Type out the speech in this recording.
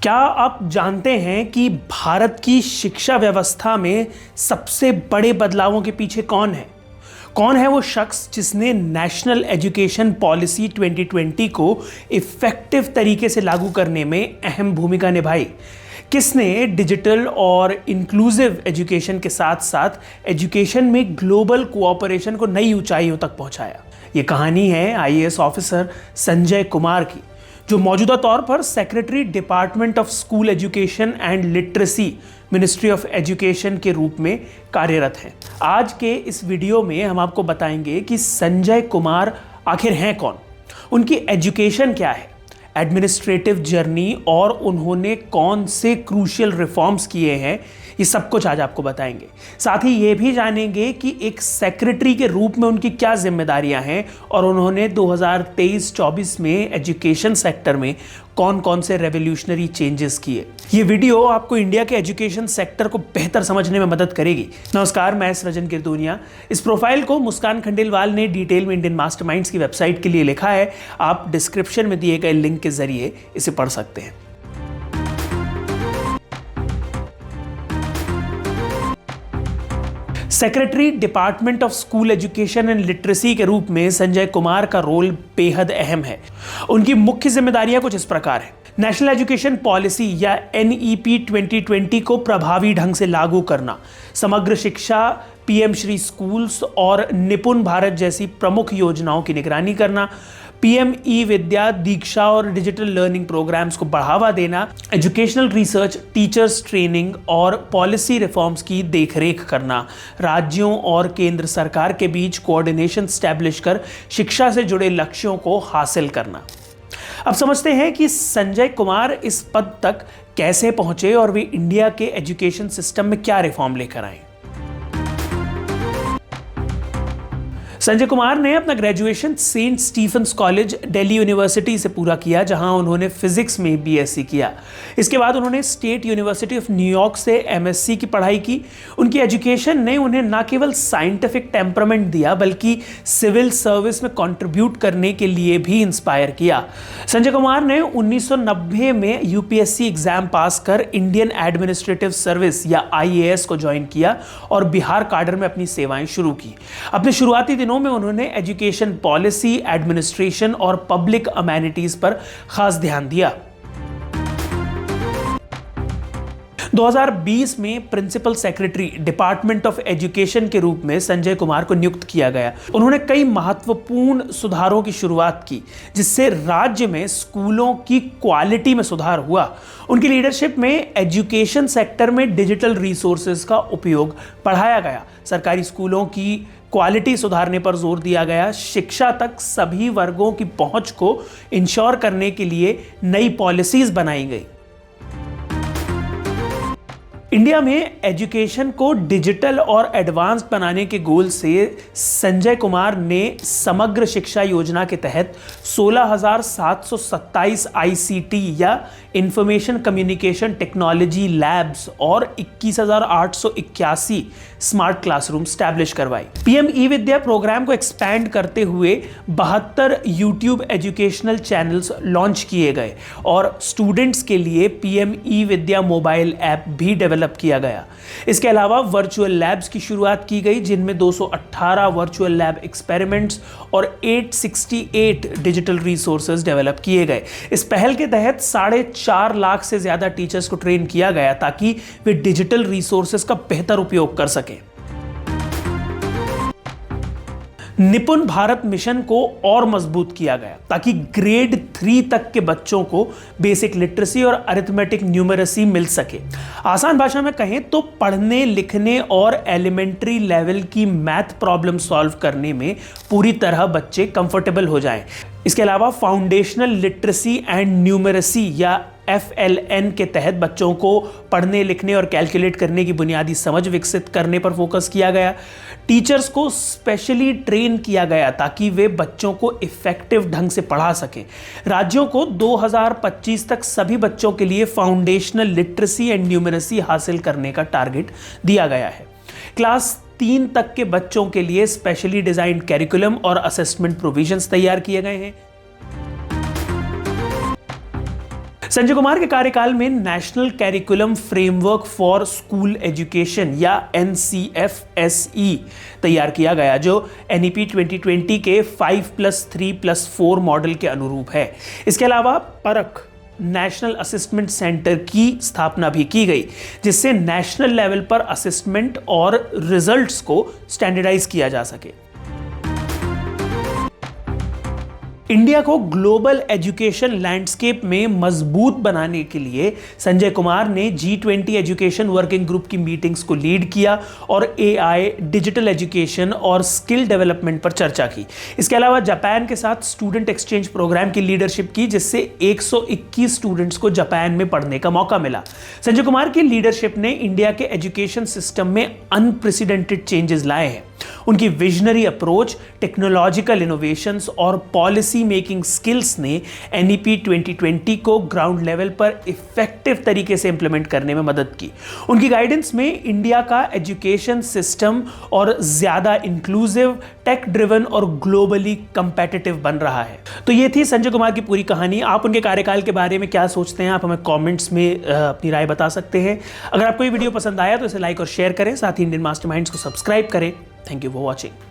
क्या आप जानते हैं कि भारत की शिक्षा व्यवस्था में सबसे बड़े बदलावों के पीछे कौन है? कौन है वो शख्स जिसने नेशनल एजुकेशन पॉलिसी 2020 को इफेक्टिव तरीके से लागू करने में अहम भूमिका निभाई? किसने डिजिटल और इंक्लूसिव एजुकेशन के साथ साथ एजुकेशन में ग्लोबल कोऑपरेशन को नई ऊंचाइयों तक पहुंचाया? ये कहानी है आईएएस ऑफिसर संजय कुमार की, जो मौजूदा तौर पर secretary department of school education and literacy, ministry of education के रूप में कार्यरत हैं। आज के इस वीडियो में हम आपको बताएंगे कि संजय कुमार आखिर हैं कौन, उनकी एजुकेशन क्या है, एडमिनिस्ट्रेटिव जर्नी और उन्होंने कौन से क्रूशियल रिफॉर्म्स किए हैं। ये सब कुछ आज आपको बताएंगे। साथ ही ये भी जानेंगे कि एक सेक्रेटरी के रूप में उनकी क्या जिम्मेदारियां हैं और उन्होंने 2023-24 में एजुकेशन सेक्टर में कौन कौन से रेवोल्यूशनरी चेंजेस किए। ये वीडियो आपको इंडिया के एजुकेशन सेक्टर को बेहतर समझने में मदद करेगी। नमस्कार, मैं सृजन कीर्तोनिया। इस प्रोफाइल को मुस्कान खंडेलवाल ने डिटेल में इंडियन मास्टरमाइंड्स की वेबसाइट के लिए लिखा है। आप डिस्क्रिप्शन में दिए गए लिंक के जरिए इसे पढ़ सकते हैं। Secretary department of school education and literacy के रूप में संजय कुमार का रोल बेहद अहम है। उनकी मुख्य जिम्मेदारियां कुछ इस प्रकार हैं। नेशनल एजुकेशन पॉलिसी या एनईपी 2020 को प्रभावी ढंग से लागू करना, समग्र शिक्षा, पीएम श्री स्कूल्स और निपुण भारत जैसी प्रमुख योजनाओं की निगरानी करना, पीएम ई विद्या, दीक्षा और डिजिटल लर्निंग प्रोग्राम्स को बढ़ावा देना, एजुकेशनल रिसर्च, टीचर्स ट्रेनिंग और पॉलिसी रिफॉर्म्स की देखरेख करना, राज्यों और केंद्र सरकार के बीच कोऑर्डिनेशन स्टैब्लिश कर शिक्षा से जुड़े लक्ष्यों को हासिल करना। अब समझते हैं कि संजय कुमार इस पद तक कैसे पहुंचे और वे इंडिया के एजुकेशन सिस्टम में क्या रिफॉर्म लेकर आए। संजय कुमार ने अपना graduation Saint Stephen's College, Delhi University से पूरा किया, जहां उन्होंने फिजिक्स में बीएससी किया। इसके बाद उन्होंने स्टेट यूनिवर्सिटी ऑफ न्यूयॉर्क से एमएससी की पढ़ाई की। उनकी एजुकेशन ने उन्हें न केवल साइंटिफिक टेम्परामेंट दिया बल्कि सिविल सर्विस में कंट्रीब्यूट करने के लिए भी इंस्पायर किया। संजय कुमार ने 1990 में यूपीएससी एग्जाम पास कर इंडियन एडमिनिस्ट्रेटिव सर्विस या आईएएस को ज्वाइन किया और बिहार काडर में अपनी सेवाएं शुरू की। अपने शुरुआती दिनों में उन्होंने एजुकेशन पॉलिसी, एडमिनिस्ट्रेशन और पब्लिक अमेनिटीज पर खास ध्यान दिया। 2020 में principal secretary department of education के रूप में संजय कुमार को नियुक्त किया गया। उन्होंने कई महत्वपूर्ण सुधारों की शुरुआत की, जिससे राज्य में स्कूलों की क्वालिटी में सुधार हुआ। उनकी लीडरशिप में एजुकेशन सेक्टर में डिजिटल रिसोर्सेज का उपयोग बढ़ाया गया। सरकारी स्कूलों की क्वालिटी सुधारने पर जोर दिया गया। शिक्षा तक सभी वर्गों की पहुंच को इंश्योर करने के लिए नई पॉलिसीज बनाई गई। इंडिया में एजुकेशन को डिजिटल और एडवांस्ड बनाने के गोल से संजय कुमार ने समग्र शिक्षा योजना के तहत 16,727 आईसीटी या इंफॉर्मेशन कम्युनिकेशन टेक्नोलॉजी लैब्स और 21,881 स्मार्ट क्लासरूम स्टैब्लिश करवाई। पीएम ई विद्या प्रोग्राम को एक्सपैंड करते हुए 72 यूट्यूब एजुकेशनल चैनल्स लॉन्च किए गए और स्टूडेंट्स के लिए पीएम ई विद्या मोबाइल ऐप भी डेवलप किया गया। इसके अलावा वर्चुअल लैब्स की शुरुआत की गई, जिनमें 218 वर्चुअल लैब एक्सपेरिमेंट्स और 868 डिजिटल रिसोर्सेज डेवलप किए गए। इस पहल के तहत 4.5 लाख से ज्यादा टीचर्स को ट्रेन किया गया ताकि वे डिजिटल रिसोर्सेज का बेहतर उपयोग कर सकें। निपुण भारत मिशन को और मजबूत किया गया ताकि ग्रेड 3 तक के बच्चों को बेसिक लिटरेसी और अरिथमेटिक न्यूमरेसी मिल सके। आसान भाषा में कहें तो पढ़ने, लिखने और एलिमेंट्री लेवल की मैथ प्रॉब्लम सॉल्व करने में पूरी तरह बच्चे कंफर्टेबल हो जाएं। इसके अलावा फाउंडेशनल लिटरेसी एंड न्यूमरेसी या FLN के तहत बच्चों को पढ़ने, लिखने और कैलकुलेट करने की बुनियादी समझ विकसित करने पर फोकस किया गया। टीचर्स को स्पेशली ट्रेन किया गया ताकि वे बच्चों को इफेक्टिव ढंग से पढ़ा सकें। राज्यों को 2025 तक सभी बच्चों के लिए फाउंडेशनल लिटरेसी एंड न्यूमरेसी हासिल करने का टारगेट दिया गया है। क्लास 3 तक के बच्चों के लिए स्पेशली डिजाइन्ड कैरिकुलम और असेसमेंट प्रोविजंस तैयार किए गए हैं। संजय कुमार के कार्यकाल में national curriculum framework for school education या NCFSE तैयार किया गया, जो NEP 2020 के 5+3+4 मॉडल के अनुरूप है। इसके अलावा परख नेशनल असेसमेंट सेंटर की स्थापना भी की गई, जिससे नेशनल लेवल पर असेसमेंट और रिजल्ट्स को स्टैंडर्डाइज किया जा सके। इंडिया को ग्लोबल एजुकेशन लैंडस्केप में मजबूत बनाने के लिए संजय कुमार ने G20 एजुकेशन वर्किंग ग्रुप की मीटिंग्स को लीड किया और AI, डिजिटल एजुकेशन और स्किल डेवलपमेंट पर चर्चा की। इसके अलावा जापान के साथ स्टूडेंट एक्सचेंज प्रोग्राम की लीडरशिप की, जिससे 121 स्टूडेंट्स को जापान में पढ़ने का मौका मिला। संजय कुमार की लीडरशिप ने इंडिया के एजुकेशन सिस्टम में अनप्रेसिडेंटेड चेंजेस लाए हैं। उनकी विजनरी अप्रोच, टेक्नोलॉजिकल इनोवेशंस और पॉलिसी मेकिंग स्किल्स ने NEP 2020 को ग्राउंड लेवल पर इफेक्टिव तरीके से इंप्लीमेंट करने में मदद की। उनकी गाइडेंस में इंडिया का एजुकेशन सिस्टम और ज्यादा इंक्लूसिव, टेक ड्रिवन और ग्लोबली कंपेटिटिव बन रहा है। तो ये थी संजय कुमार की पूरी कहानी। आप उनके कार्यकाल के बारे में क्या सोचते हैं, आप हमें कमेंट्स में अपनी राय बता सकते हैं। अगर आपको ये वीडियो पसंद आया तो इसे लाइक और शेयर करें, साथ ही इंडियन मास्टरमाइंड्स को सब्सक्राइब करें। Thank you for watching.